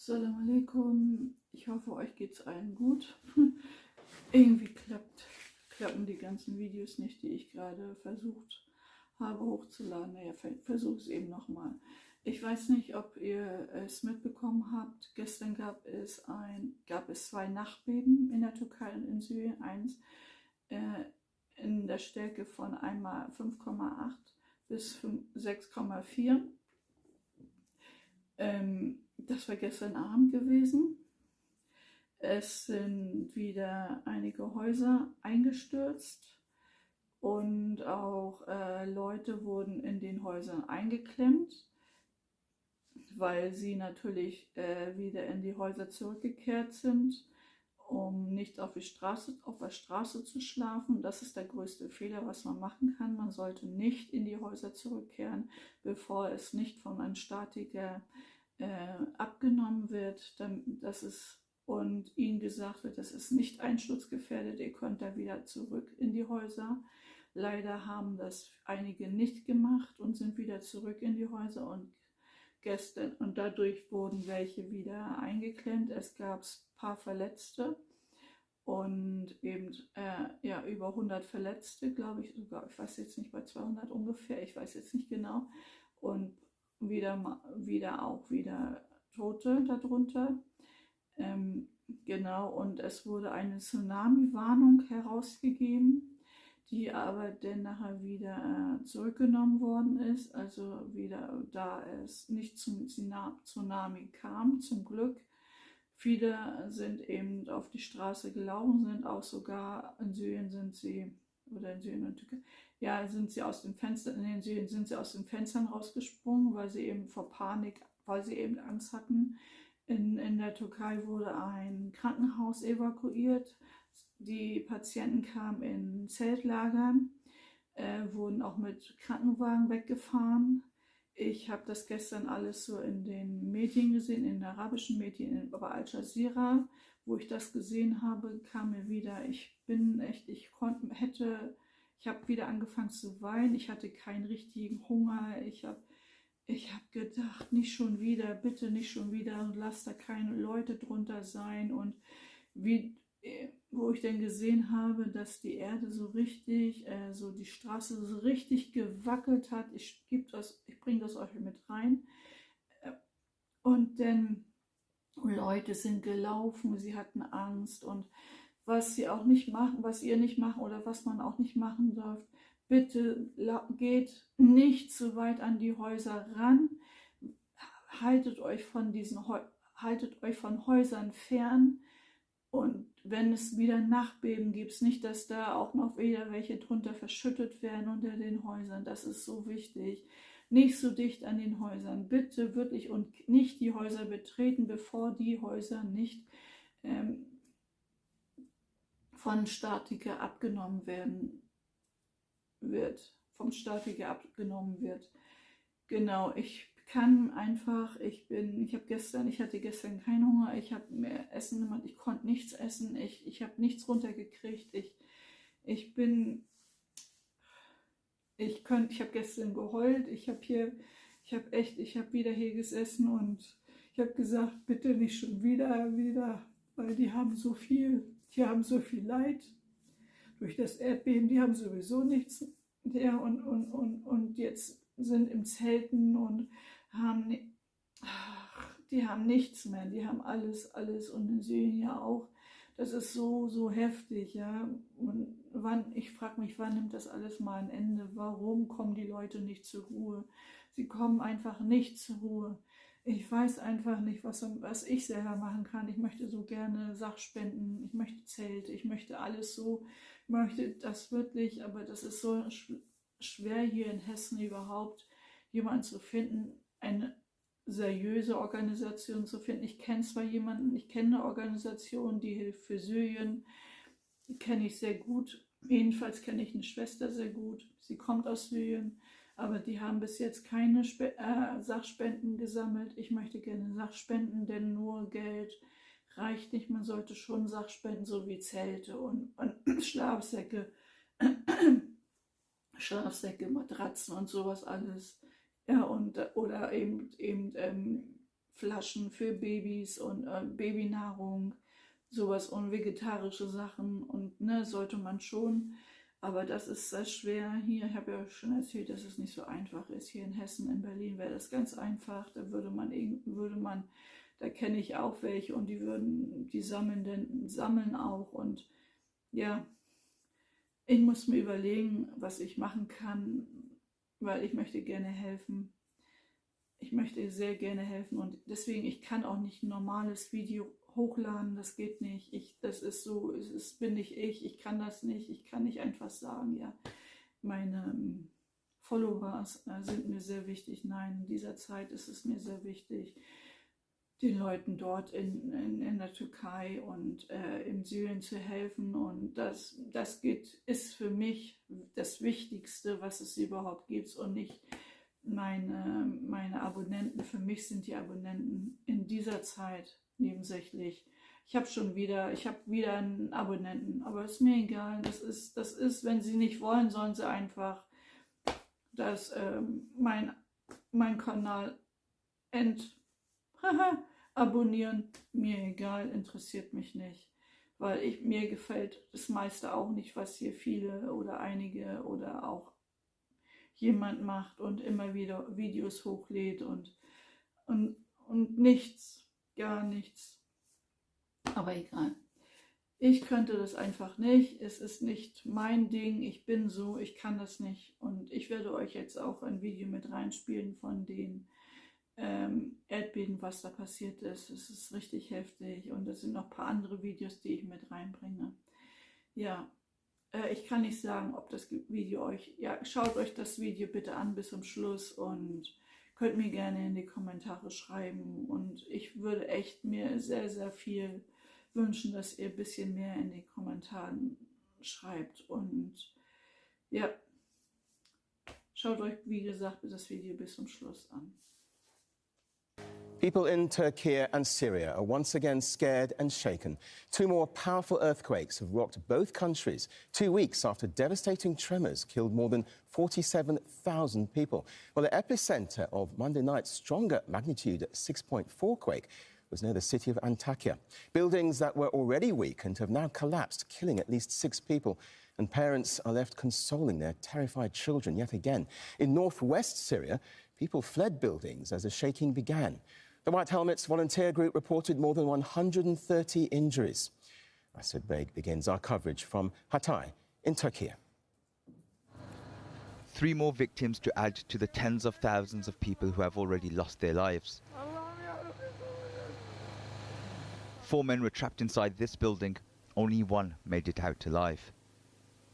Assalamu alaikum. Ich hoffe, euch geht es allen gut. Irgendwie klappen die ganzen Videos nicht, die ich gerade versucht habe hochzuladen. Naja, versuche es eben nochmal. Ich weiß nicht, ob ihr es mitbekommen habt. Gestern gab es zwei Nachbeben in der Türkei und in Syrien. Eins in der Stärke von einmal 5,8 bis 6,4. Das war gestern Abend gewesen. Es sind wieder einige Häuser eingestürzt und auch Leute wurden in den Häusern eingeklemmt, weil sie natürlich wieder in die Häuser zurückgekehrt sind, um nicht auf der Straße zu schlafen. Das ist der größte Fehler, was man machen kann. Man sollte nicht in die Häuser zurückkehren, bevor es nicht von einem Statiker abgenommen wird, und ihnen gesagt wird, das ist nicht einsturzgefährdet, ihr könnt da wieder zurück in die Häuser. Leider haben das einige nicht gemacht und sind wieder zurück in die Häuser und dadurch wurden welche wieder eingeklemmt. Es gab ein paar Verletzte und eben über 100 Verletzte, glaube ich sogar, ich weiß jetzt nicht, bei 200 ungefähr, ich weiß jetzt nicht genau, und wieder Tote darunter. Genau, und es wurde eine Tsunami-Warnung herausgegeben, die aber dann nachher wieder zurückgenommen worden ist, also wieder, da es nicht zum Tsunami kam, zum Glück. Viele sind eben auf die Straße gelaufen, sind auch sogar in Syrien in Syrien und Türkei, ja, sind sie aus den Fenstern, in den Syrien sind sie aus den Fenstern rausgesprungen, weil sie eben vor Panik, weil sie eben Angst hatten. In der Türkei wurde ein Krankenhaus evakuiert. Die Patienten kamen in Zeltlagern, wurden auch mit Krankenwagen weggefahren. Ich habe das gestern alles so in den Medien gesehen, in den arabischen Medien, bei Al Jazeera, wo ich das gesehen habe, kam mir wieder, ich habe wieder angefangen zu weinen, ich hatte keinen richtigen Hunger, ich habe gedacht, nicht schon wieder, bitte nicht schon wieder, und lass da keine Leute drunter sein. Und wo ich dann gesehen habe, dass die Erde so richtig, so die Straße so richtig gewackelt hat, ich bringe das euch mit rein. Und dann Leute sind gelaufen, sie hatten Angst, und was sie auch nicht machen, was ihr nicht machen oder was man auch nicht machen darf, bitte geht nicht zu weit an die Häuser ran, haltet euch von Häusern fern, und wenn es wieder Nachbeben gibt, nicht, dass da auch noch wieder welche drunter verschüttet werden unter den Häusern, das ist so wichtig. Nicht so dicht an den Häusern, bitte wirklich, und nicht die Häuser betreten, bevor die Häuser nicht von Statiker abgenommen wird. Genau, ich hatte gestern keinen Hunger, ich habe mir Essen gemacht, ich konnte nichts essen, ich habe nichts runtergekriegt, ich habe gestern geheult, ich habe wieder hier gesessen und ich habe gesagt, bitte nicht schon wieder, weil die haben so viel Leid durch das Erdbeben, die haben sowieso nichts, und jetzt sind im Zelten und die haben nichts mehr, die haben alles, und in Syrien ja auch. Das ist so heftig, ja. Und ich frage mich, wann nimmt das alles mal ein Ende? Warum kommen die Leute nicht zur Ruhe? Sie kommen einfach nicht zur Ruhe. Ich weiß einfach nicht, was ich selber machen kann. Ich möchte so gerne Sachspenden, ich möchte Zelte, ich möchte alles so, ich möchte das wirklich, aber das ist so schwer hier in Hessen überhaupt, jemanden zu finden, eine seriöse Organisation zu finden. Ich kenne eine Organisation, die hilft für Syrien, die kenne ich sehr gut. Jedenfalls kenne ich eine Schwester sehr gut, sie kommt aus Syrien, aber die haben bis jetzt keine Sachspenden gesammelt. Ich möchte gerne Sachspenden, denn nur Geld reicht nicht. Man sollte schon Sachspenden, so wie Zelte und Schlafsäcke, Matratzen und sowas alles. Ja, oder eben Flaschen für Babys und Babynahrung, sowas und vegetarische Sachen und ne, sollte man schon. Aber das ist sehr schwer hier. Ich habe ja schon erzählt, dass es nicht so einfach ist. Hier in Hessen, in Berlin wäre das ganz einfach. Da da kenne ich auch welche und die sammeln auch. Und ja, ich muss mir überlegen, was ich machen kann, weil ich möchte gerne helfen. Ich möchte sehr gerne helfen und deswegen, ich kann auch nicht ein normales Video hochladen, das geht nicht. Bin nicht ich kann das nicht. Ich kann nicht einfach sagen, ja, meine Follower sind mir sehr wichtig. Nein, in dieser Zeit ist es mir sehr wichtig, den Leuten dort in der Türkei und in Syrien zu helfen. Und das ist für mich das Wichtigste, was es überhaupt gibt und nicht meine Abonnenten. Für mich sind die Abonnenten in dieser Zeit nebensächlich. Ich habe wieder einen Abonnenten, aber ist mir egal. Das ist, wenn sie nicht wollen, sollen sie einfach mein Kanal abonnieren. Mir egal, interessiert mich nicht. Weil mir gefällt das meiste auch nicht, was hier viele oder einige oder auch jemand macht und immer wieder Videos hochlädt und nichts, gar nichts. Aber egal. Ich könnte das einfach nicht. Es ist nicht mein Ding. Ich bin so, ich kann das nicht. Und ich werde euch jetzt auch ein Video mit reinspielen von den Erdbeben, was da passiert ist. Es ist richtig heftig. Und es sind noch ein paar andere Videos, die ich mit reinbringe. Ja, ich kann nicht sagen, ob das Video schaut euch das Video bitte an bis zum Schluss und könnt mir gerne in die Kommentare schreiben. Und ich würde echt mir sehr, sehr viel wünschen, dass ihr ein bisschen mehr in den Kommentaren schreibt. Und ja, schaut euch, wie gesagt, das Video bis zum Schluss an. People in Turkey and Syria are once again scared and shaken. Two more powerful earthquakes have rocked both countries 2 weeks after devastating tremors killed more than 47,000 people. Well, the epicenter of Monday night's stronger magnitude 6.4 quake was near the city of Antakya. Buildings that were already weakened have now collapsed, killing at least 6 people. And parents are left consoling their terrified children yet again. In northwest Syria, people fled buildings as the shaking began. The White Helmets volunteer group reported more than 130 injuries. Asad Beg begins our coverage from Hatay in Turkey. 3 more victims to add to the tens of thousands of people who have already lost their lives. 4 men were trapped inside this building. Only 1 made it out alive.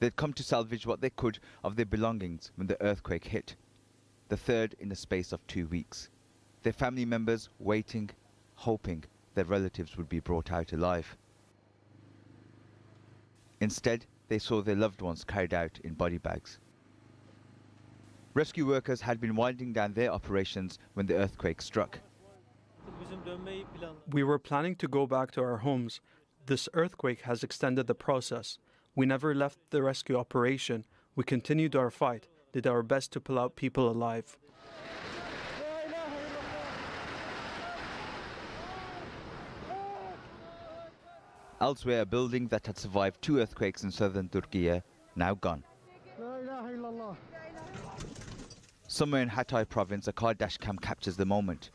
They'd come to salvage what they could of their belongings when the earthquake hit. The third in the space of 2 weeks. Their family members waiting, hoping their relatives would be brought out alive. Instead, they saw their loved ones carried out in body bags. Rescue workers had been winding down their operations when the earthquake struck. We were planning to go back to our homes. This earthquake has extended the process. We never left the rescue operation. We continued our fight, did our best to pull out people alive. Elsewhere, a building that had survived 2 earthquakes in southern Turkey, now gone. Somewhere in Hatay province, a car dash cam captures the moment.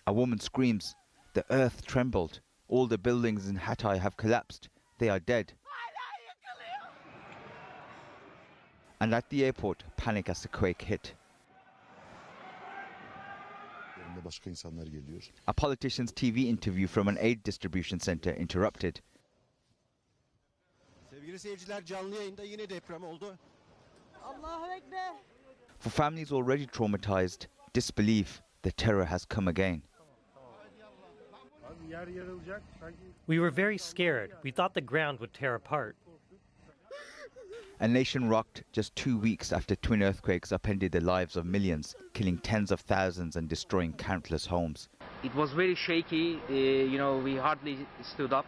A woman screams. The earth trembled. All the buildings in Hatay have collapsed. They are dead. And at the airport, panic as the quake hit. A politician's TV interview from an aid distribution center interrupted. For families already traumatized, disbelief, the terror has come again. We were very scared. We thought the ground would tear apart. A nation rocked just 2 weeks after twin earthquakes upended the lives of millions, killing tens of thousands and destroying countless homes. It was very shaky, we hardly stood up.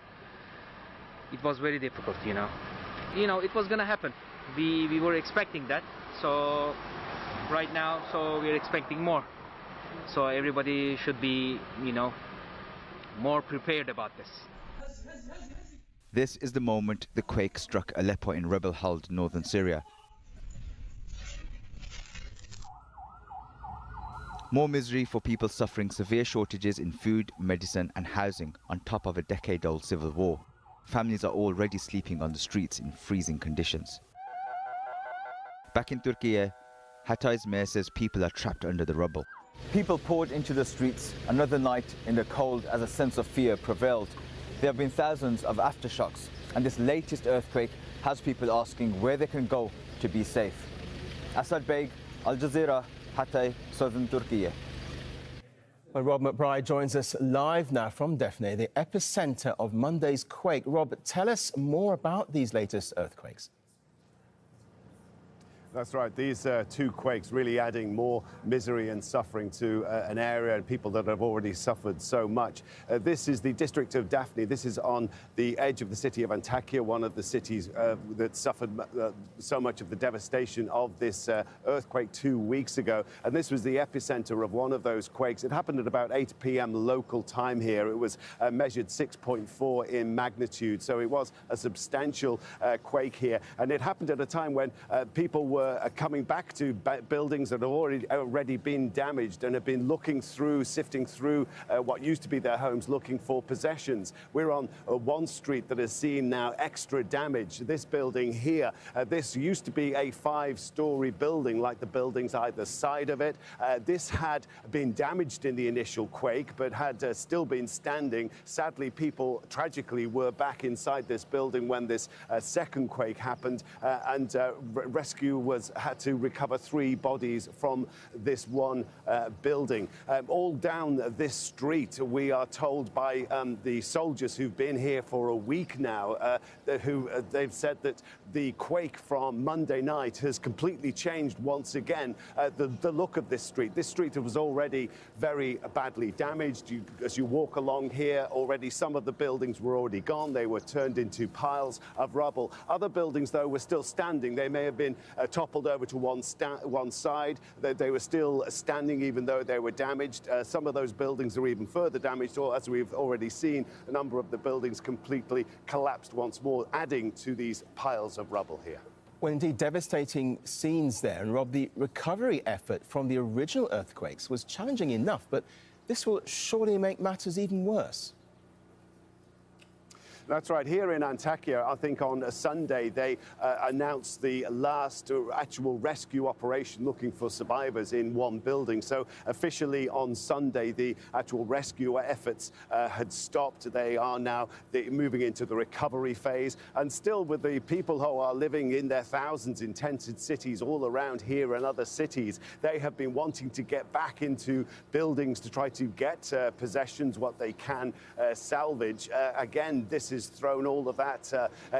It was very difficult, it was going to happen. we were expecting that. So right now, so we're expecting more. So everybody should be, more prepared about this. This is the moment the quake struck Aleppo in rebel-held northern Syria. More misery for people suffering severe shortages in food, medicine and housing on top of a decade-old civil war. Families are already sleeping on the streets in freezing conditions. Back in Turkey, Hatay's mayor says people are trapped under the rubble. People poured into the streets another night in the cold as a sense of fear prevailed. There have been thousands of aftershocks, and this latest earthquake has people asking where they can go to be safe. Asad Beg, Al Jazeera, Hatay, southern Turkey. Well, Rob McBride joins us live now from Defne, the epicenter of Monday's quake. Rob, tell us more about these latest earthquakes. That's right. These two quakes really adding more misery and suffering to an area and people that have already suffered so much. This is the district of Daphne. This is on the edge of the city of Antakya, one of the cities that suffered so much of the devastation of this earthquake 2 weeks ago. And this was the epicenter of one of those quakes. It happened at about 8 p.m. local time here. It was measured 6.4 in magnitude. So it was a substantial quake here. And it happened at a time when people were coming back to buildings that have already been damaged and have been looking through, sifting through what used to be their homes, looking for possessions. We're on one street that has seen now extra damage. This building here, this used to be a 5-story building like the buildings either side of it. This had been damaged in the initial quake, but had still been standing. Sadly, people tragically were back inside this building when this second quake happened, and rescue had to recover 3 bodies from this one building. All down this street, we are told by the soldiers who've been here for a week now, they've said that the quake from Monday night has completely changed once again the look of this street. This street was already very badly damaged. As you walk along here, already some of the buildings were already gone. They were turned into piles of rubble. Other buildings, though, were still standing. They may have been toppled over to one side. They were still standing even though they were damaged. Some of those buildings are even further damaged, or as we've already seen, a number of the buildings completely collapsed once more, adding to these piles of rubble here. Well, indeed, devastating scenes there. And Rob, the recovery effort from the original earthquakes was challenging enough, but this will surely make matters even worse. That's right. Here in Antakya, I think on a Sunday, they announced the last actual rescue operation looking for survivors in one building. So officially on Sunday, the actual rescue efforts had stopped. They are now moving into the recovery phase. And still with the people who are living in their thousands in tented cities all around here and other cities, they have been wanting to get back into buildings to try to get possessions, what they can salvage. Again, this is thrown all of that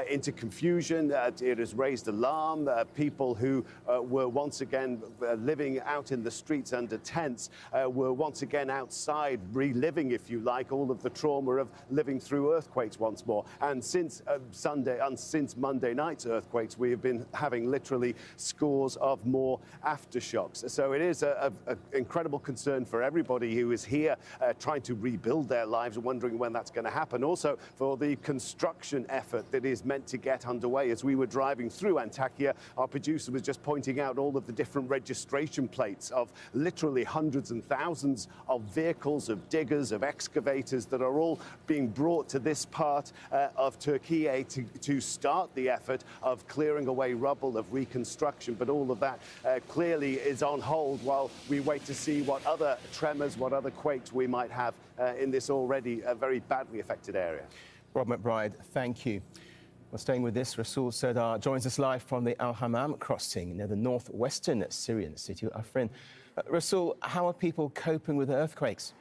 into confusion. It has raised alarm. People who were once again living out in the streets under tents were once again outside, reliving, if you like, all of the trauma of living through earthquakes once more. And since since Monday night's earthquakes, we have been having literally scores of more aftershocks. So it is an incredible concern for everybody who is here trying to rebuild their lives and wondering when that's going to happen. Also for the construction effort that is meant to get underway. As we were driving through Antakya, our producer was just pointing out all of the different registration plates of literally hundreds and thousands of vehicles, of diggers, of excavators that are all being brought to this part of Turkey to start the effort of clearing away rubble, of reconstruction. But all of that clearly is on hold while we wait to see what other tremors, what other quakes we might have in this already very badly affected area. Rob McBride, thank you. Well, staying with this, Rasul Serdar joins us live from the Al Hammam crossing near the northwestern Syrian city of Afrin. Rasul, how are people coping with earthquakes?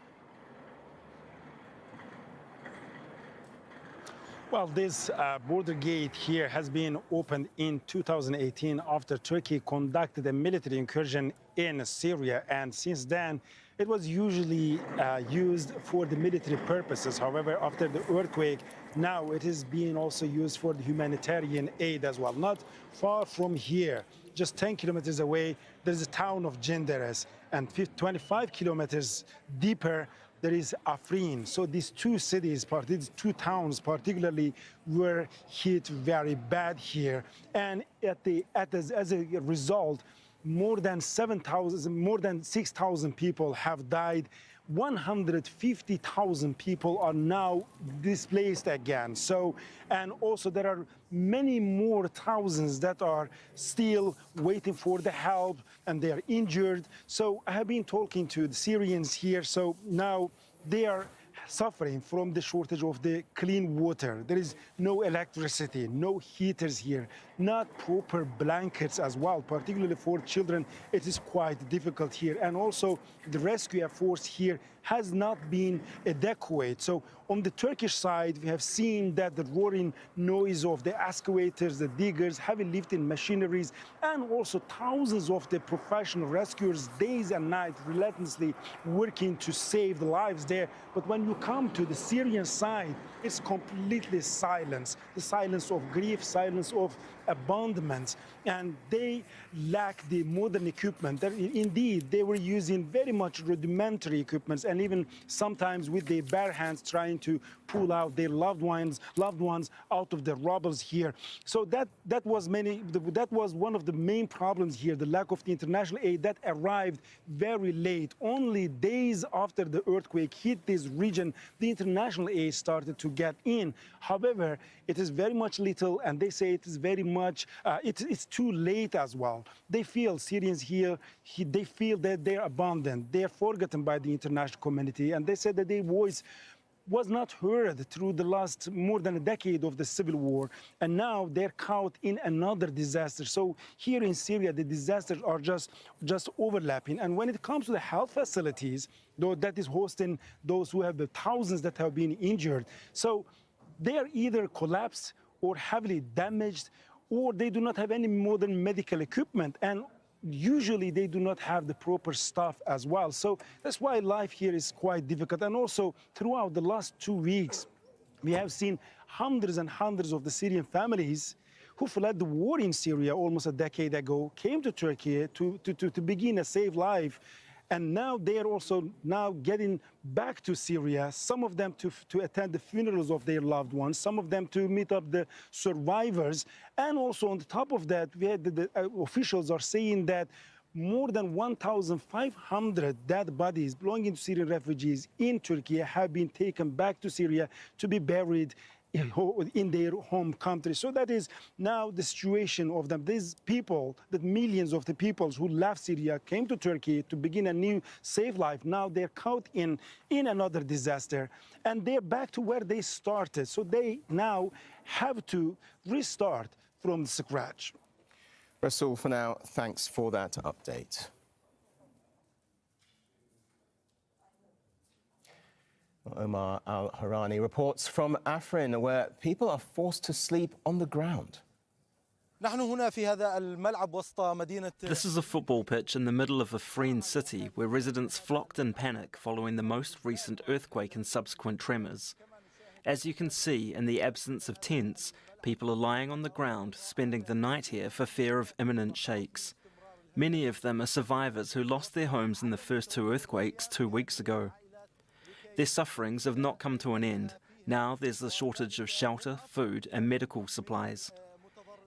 Well, this border gate here has been opened in 2018 after Turkey conducted a military incursion in Syria, and since then it was usually used for the military purposes. However, after the earthquake, now it is being also used for the humanitarian aid as well. Not far from here, just 10 kilometers away, there's a town of Cenderes, and 25 kilometers deeper, there is Afrin. So these two cities, these two towns particularly, were hit very bad here. And as a result, more than 6,000 people have died. 150,000 people are now displaced again. So, and also there are many more thousands that are still waiting for the help, and they are injured. So I have been talking to the Syrians here. So now they are suffering from the shortage of the clean water. There is no electricity, no heaters here, not proper blankets as well, particularly for children. It is quite difficult here. And also the rescue efforts here has not been adequate. So on the Turkish side, we have seen that the roaring noise of the excavators, the diggers, heavy lifting machineries, and also thousands of the professional rescuers days and nights relentlessly working to save the lives there. But when you come to the Syrian side, it's completely silence. The silence of grief, silence of abandonment, and they lack the modern equipment. Indeed, they were using very much rudimentary equipment, and even sometimes with their bare hands trying to pull out their loved ones out of the rubble here. So that was one of the main problems here, the lack of the international aid that arrived very late. Only days after the earthquake hit this region, the international aid started to get in. However, it is very much little, and they say it is very much, it's too late as well. They feel, Syrians here, they feel that they're abandoned, they're forgotten by the international community, and they said that their voice was not heard through the last more than a decade of the civil war, and now they're caught in another disaster. So here in Syria, the disasters are just overlapping. And when it comes to the health facilities, though that is hosting those who have the thousands that have been injured, so they are either collapsed or heavily damaged, or they do not have any modern medical equipment, and usually they do not have the proper staff as well. So that's why life here is quite difficult. And also throughout the last 2 weeks, we have seen hundreds and hundreds of the Syrian families who fled the war in Syria almost a decade ago, came to Turkey to begin a safe life. And now they are also now getting back to Syria, some of them to attend the funerals of their loved ones, some of them to meet up the survivors. And also on the top of that, we had the officials are saying that more than 1,500 dead bodies belonging to Syrian refugees in Turkey have been taken back to Syria to be buried in their home country. So that is now the situation of them. These people, that millions of the people who left Syria, came to Turkey to begin a new safe life. Now they're caught in another disaster, and they're back to where they started. So they now have to restart from scratch. Rasul, for now, thanks for that update. Omar Al-Harani reports from Afrin, where people are forced to sleep on the ground. This is a football pitch in the middle of Afrin city, where residents flocked in panic following the most recent earthquake and subsequent tremors. As you can see, in the absence of tents, people are lying on the ground, spending the night here for fear of imminent shakes. Many of them are survivors who lost their homes in the first two earthquakes 2 weeks ago. Their sufferings have not come to an end. Now there's a shortage of shelter, food and medical supplies.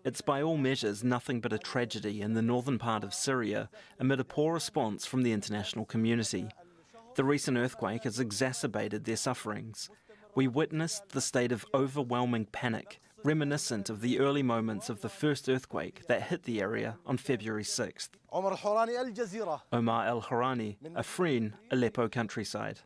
It's by all measures nothing but a tragedy in the northern part of Syria amid a poor response from the international community. The recent earthquake has exacerbated their sufferings. We witnessed the state of overwhelming panic, reminiscent of the early moments of the first earthquake that hit the area on February 6th. Omar Al-Harani, Afrin, Aleppo countryside.